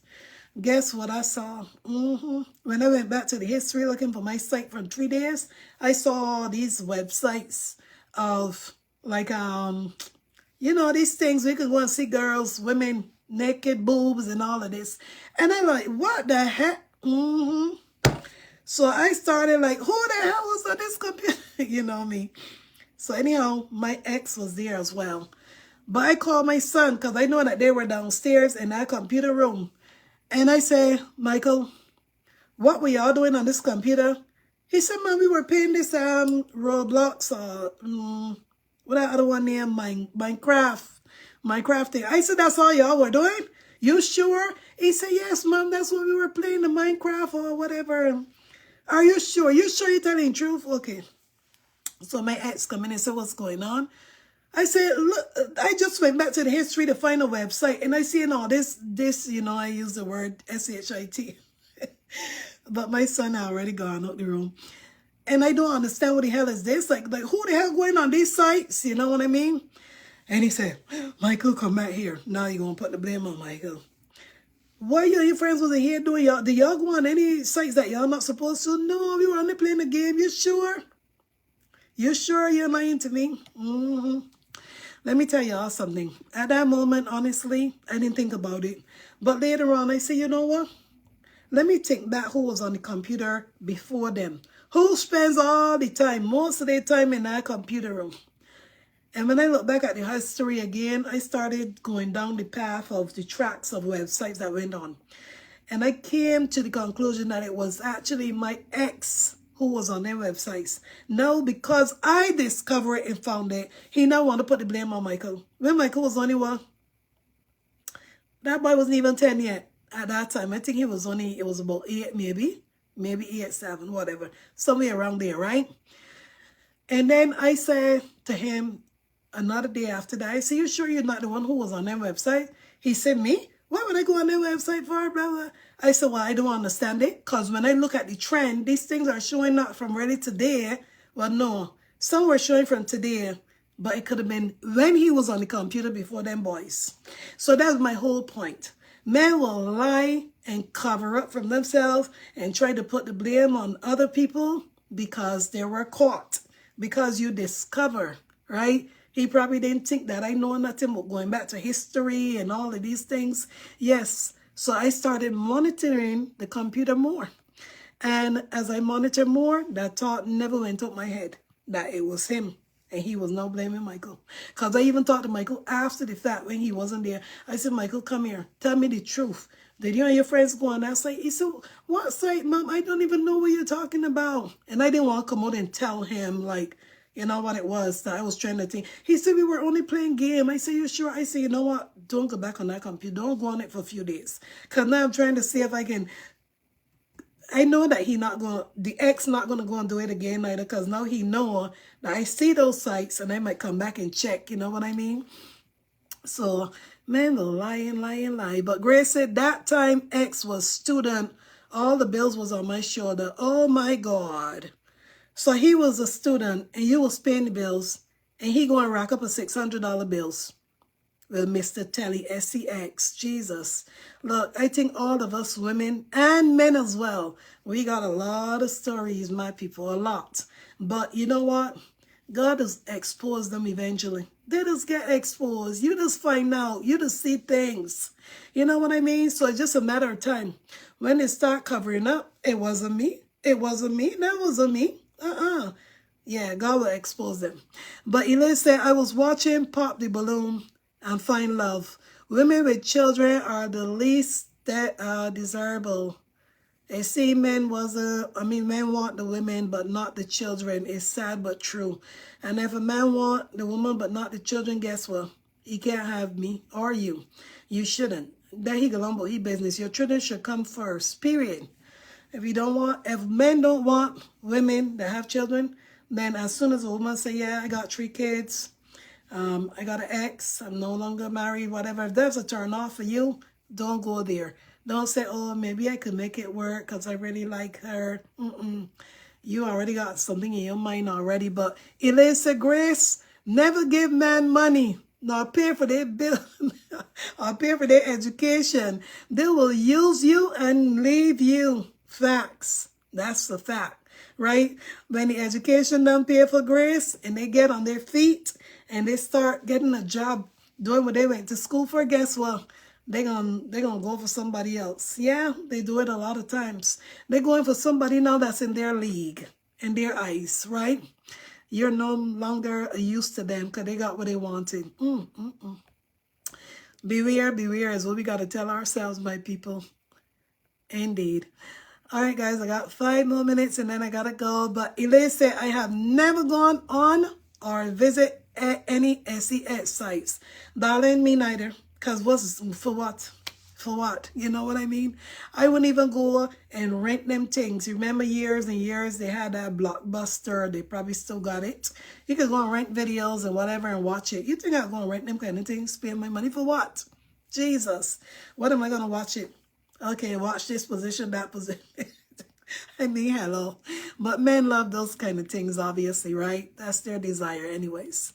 Guess what I saw? When I went back to the history looking for my site from 3 days, I saw these websites of like, you know, these things we can go and see girls, women, naked boobs and all of this. And I'm like, what the heck? So I started like, who the hell was on this computer? You know me. So anyhow, my ex was there as well. But I called my son because I know that they were downstairs in that computer room. And I say, Michael, what were y'all doing on this computer? He said, man, we were playing this Roblox or what that other one named Minecraft thing. I said, that's all y'all were doing? You sure? He said, yes, mom, that's what we were playing, the Minecraft or whatever. Are you sure? You sure you're telling the truth? Okay. So my ex come in and said, what's going on? I said, look, I just went back to the history to find a website. And I see, you know, this, you know, I use the word S-H-I-T. But my son had already gone out the room. And I don't understand what the hell is this. Like who the hell going on these sites? You know what I mean? And he said, Michael, come back here. Now you're going to put the blame on Michael. What you and your friends wasn't here doing? Y'all, did y'all go on any sites that y'all not supposed to? No, we were only playing the game. You sure? You sure you're lying to me? Let me tell y'all something. At that moment, honestly, I didn't think about it. But later on, I said, you know what? Let me think back who was on the computer before them. Who spends all the time, most of their time in that computer room? And when I look back at the history again, I started going down the path of the tracks of websites that went on. And I came to the conclusion that it was actually my ex who was on their websites. Now, because I discovered it and found it, he now want to put the blame on Michael. When Michael was only one, that boy wasn't even 10 yet at that time. I think he was only, it was about 8 maybe 8, 7, whatever. Somewhere around there, right? And then I said to him, another day after that, I said, you sure you're not the one who was on their website? He said, me? Why would I go on their website for, brother? I said, well, I don't understand it. Because when I look at the trend, these things are showing not from really today. Well, no. Some were showing from today. But it could have been when he was on the computer before them boys. So that's my whole point. Men will lie and cover up from themselves and try to put the blame on other people because they were caught. Because you discover, right? He probably didn't think that I know nothing but going back to history and all of these things. Yes. So I started monitoring the computer more. And as I monitor more, that thought never went up my head that it was him. And he was now blaming Michael. Because I even talked to Michael after the fact when he wasn't there. I said, Michael, come here. Tell me the truth. Did you and your friends go on that site? He said, what site, Mom? I don't even know what you're talking about. And I didn't want to come out and tell him, like, you know what it was that I was trying to think. He said, we were only playing game. I said, you sure? I said, you know what? Don't go back on that computer. Don't go on it for a few days. Because now I'm trying to see if I can. I know that the ex not going to go and do it again either. Because now he know that I see those sites and I might come back and check. You know what I mean? So, man, the lie. But Grace said that time ex was student. All the bills was on my shoulder. Oh, my God. So he was a student and you was paying the bills and he going to rack up a $600 bills. Well, Mr. Telly, SCX, Jesus. Look, I think all of us women and men as well, we got a lot of stories, my people, a lot. But you know what? God has exposed them eventually. They just get exposed. You just find out. You just see things. You know what I mean? So it's just a matter of time. When they start covering up, it wasn't me. It wasn't me. That wasn't me. Yeah, God will expose them. But Elaine said, I was watching Pop the Balloon and Find Love. Women with children are the least that are desirable. They say men want the women but not the children. It's sad but true. And if a man want the woman but not the children, guess what? He can't have me or you. You shouldn't. That he galumbo, he business. Your children should come first. Period. If men don't want women that have children, then as soon as a woman say, yeah, I got 3 kids, I got an ex, I'm no longer married, whatever. If there's a turn off for you, don't go there. Don't say, oh, maybe I could make it work because I really like her. You already got something in your mind already. But Elisa Grace, never give man money, nor pay for their bill, or pay for their education. They will use you and leave you. Facts. That's the fact, right? When the education don't pay for Grace and they get on their feet and they start getting a job doing what they went to school for, guess what? They gonna go for somebody else. Yeah, they do it a lot of times. They're going for somebody now that's in their league, in their eyes, right? You're no longer used to them because they got what they wanted. Beware, beware is what we got to tell ourselves, my people. Indeed. All right, guys, I got 5 more minutes and then I gotta go. But Elise said, I have never gone on or visit any SEX sites. Darling, me neither. Because for what? For what? You know what I mean? I wouldn't even go and rent them things. You remember years and years they had that Blockbuster. They probably still got it. You could go and rent videos and whatever and watch it. You think I'm going to rent them kind of things? Spend my money for what? Jesus. What am I going to watch it? Okay, watch this position, that position. I mean, hello. But men love those kind of things, obviously, right? That's their desire anyways.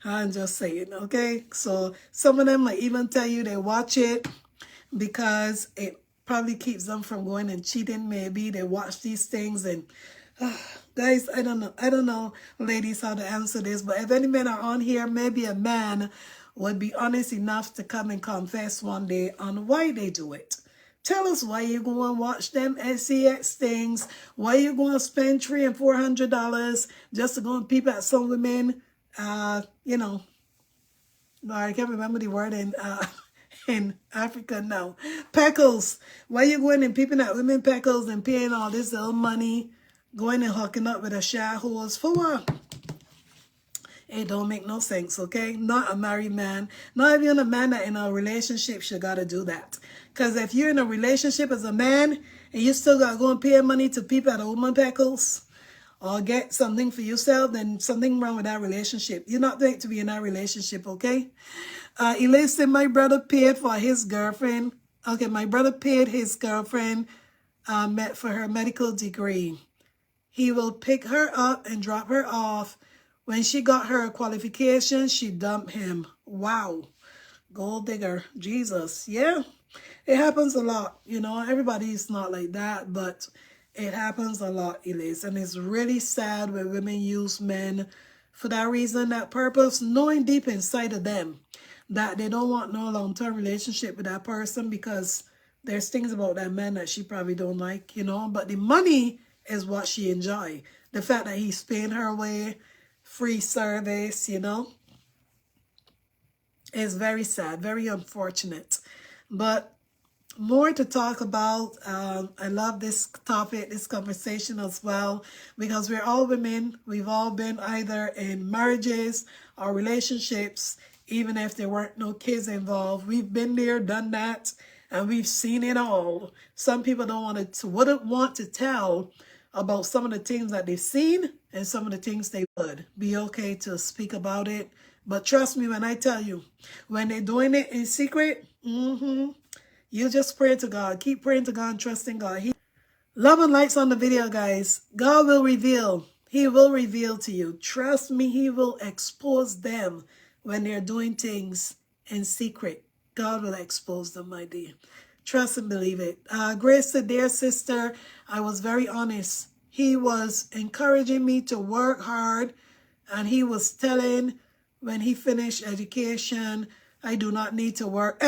I'm just saying, okay? So some of them might even tell you they watch it because it probably keeps them from going and cheating. Maybe they watch these things and... guys, I don't know, ladies, how to answer this. But if any men are on here, maybe a man would be honest enough to come and confess one day on why they do it. Tell us why you going to watch them SEX things. Why you going to spend $300 and $400 just to go and peep at some women. You know, I can't remember the word in Africa now. Peckles. Why you going and peeping at women peckles and paying all this little money, going and hooking up with a shy horse for what? It don't make no sense, okay? Not a married man. Not even a man that in a relationship should got to do that. Because if you're in a relationship as a man and you still got to go and pay money to people at a woman peckles or get something for yourself, then something wrong with that relationship. You're not meant to be in that relationship, okay? Elise said my brother paid for his girlfriend. Okay, my brother paid his girlfriend for her medical degree. He will pick her up and drop her off. When she got her qualifications, she dumped him. Wow. Gold digger. Jesus. Yeah. It happens a lot. You know, everybody's not like that, but it happens a lot, Elise. And it's really sad when women use men for that reason, that purpose, knowing deep inside of them that they don't want no long-term relationship with that person because there's things about that man that she probably don't like, you know. But the money is what she enjoy. The fact that he's paying her way, free service, you know, is very sad, very unfortunate. But more to talk about. I love this topic, this conversation as well, because we're all women. We've all been either in marriages or relationships, even if there weren't no kids involved. We've been there, done that, and we've seen it all. Some people wouldn't want to tell about some of the things that they've seen and some of the things they would be okay to speak about it. But trust me when I tell you, when they're doing it in secret, you just pray to God. Keep praying to God and trusting God. Love and likes on the video, guys. God will reveal. He will reveal to you. Trust me, he will expose them when they're doing things in secret. God will expose them, my dear. Trust and believe it. Grace said, dear sister, I was very honest. He was encouraging me to work hard, and he was telling when he finished education, I do not need to work.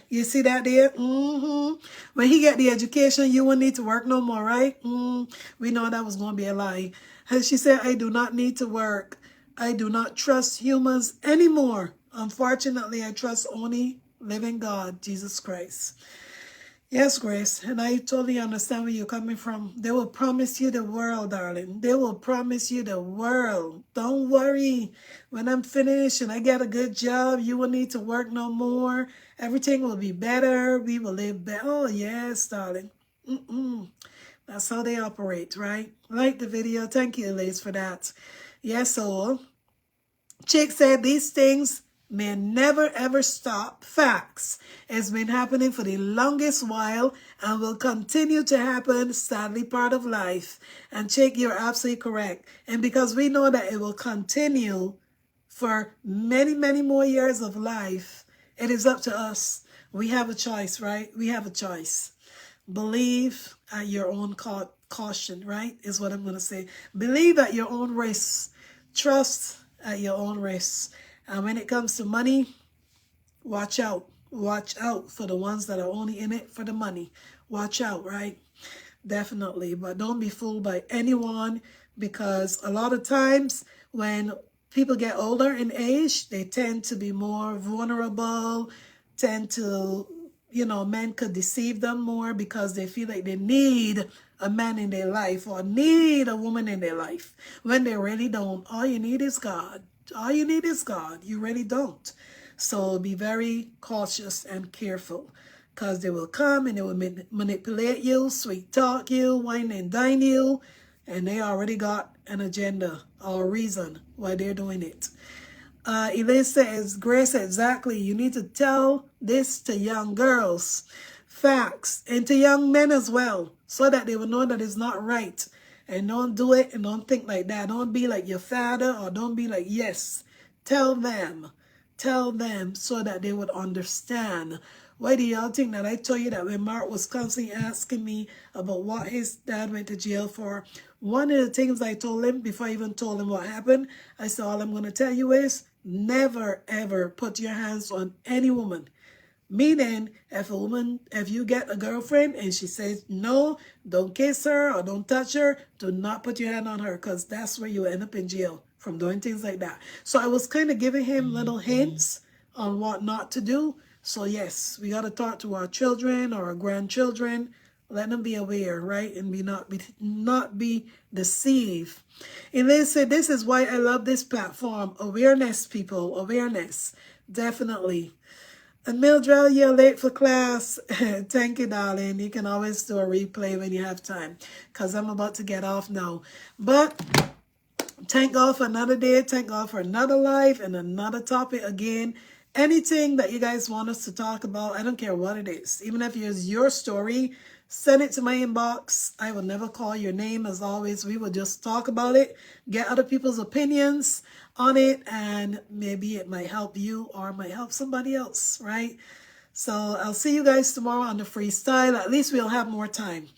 You see that there? When he get the education, you won't need to work no more, right? We know that was going to be a lie. And she said, I do not need to work. I do not trust humans anymore. Unfortunately, I trust only living God, Jesus Christ. Yes, Grace, and I totally understand where you're coming from. They will promise you the world, darling. They will promise you the world. Don't worry. When I'm finished and I get a good job, you will need to work no more. Everything will be better. We will live better. Oh, yes, darling. That's how they operate, right? Like the video. Thank you, Elise, for that. Yes, so Chick said these things may never ever stop. Facts. It's been happening for the longest while and will continue to happen. Sadly, part of life. And Chick, you're absolutely correct. And because we know that it will continue for many, many more years of life, it is up to us. We have a choice, right? We have a choice. Believe at your own caution, right? Is what I'm going to say. Believe at your own risk. Trust at your own risk. And when it comes to money, watch out. Watch out for the ones that are only in it for the money. Watch out, right? Definitely. But don't be fooled by anyone, because a lot of times when people get older in age, they tend to be more vulnerable, tend to, men could deceive them more because they feel like they need a man in their life or need a woman in their life when they really don't. All you need is God. All you need is God. You really don't. So be very cautious and careful, because they will come and they will manipulate you, sweet talk you, wine and dine you, and they already got an agenda or a reason why they're doing it. Elaine says, Grace, exactly. You need to tell this to young girls. Facts. And to young men as well, so that they will know that it's not right. And don't do it and don't think like that. Don't be like your father, or don't be like, yes. Tell them. Tell them so that they would understand. Why do y'all think that I told you that when Mark was constantly asking me about what his dad went to jail for, one of the things I told him before I even told him what happened, I said, all I'm going to tell you is never, ever put your hands on any woman. Meaning, if you get a girlfriend and she says, no, don't kiss her or don't touch her, do not put your hand on her, because that's where you end up in jail from doing things like that. So I was kind of giving him little hints on what not to do. So yes, we got to talk to our children or our grandchildren, let them be aware, right? And not be deceived. Elaine said, this is why I love this platform. Awareness, people, awareness. Definitely. And Mildred, you're late for class. Thank you, darling. You can always do a replay when you have time, because I'm about to get off now. But thank God for another day. Thank God for another life and another topic again. Anything that you guys want us to talk about, I don't care what it is. Even if it's your story, send it to my inbox. I will never call your name. As always, we will just talk about it, get other people's opinions on it, and maybe it might help you or might help somebody else, right? So I'll see you guys tomorrow on the freestyle. At least we'll have more time.